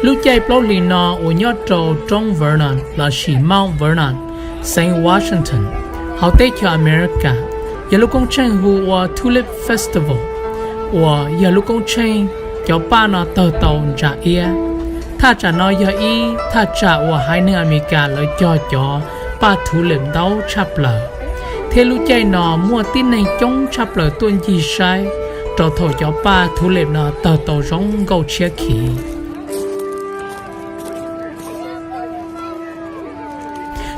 lúc chạy bao lì nọ ở nhớ trâu trong Vernon là chỉ Mount Vernon, Saint Washington, họ tới cho America. Giờ lúc công trình của Tulip Festival, và giờ lúc công trình cho ba nó tờ tàu trả ia, ta trả nó giờ y, ta trả của hai nước America lại cho ba Tulip đấu chắp lờ. Thế lúc chạy nó mua tin này chống chắp lờ tuần gì sai, cho thổi cho ba Tulip nó tờ tàu giống gầu chia khí.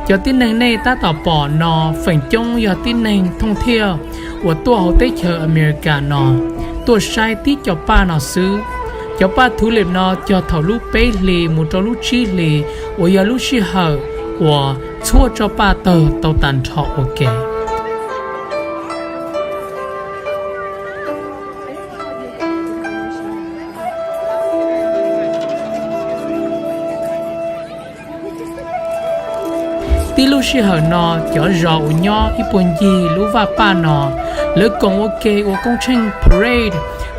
Cho tin này ta tỏ bỏ nó phần trong giờ tin này thông theo của tôi hậu tế chờ America nó tôi sai tí cho ba nó xứ cho ba thủ lệ nó cho thầu lúc bế lì một cho lúc chi lì của giờ lúc chi hở của chua cho ba tàu tàn thọ ok. Tí lúc xí hở nó cho rõ nhỏ ít buồn gì lúc và ba nó lỡ còn ok ở công trình parade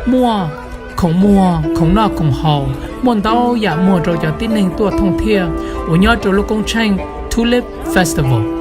mua không nó không hậu muốn đâu dạ mua rồi cho tí nền tua thông thiên ở nhỏ cho lúc công trình Tulip Festival.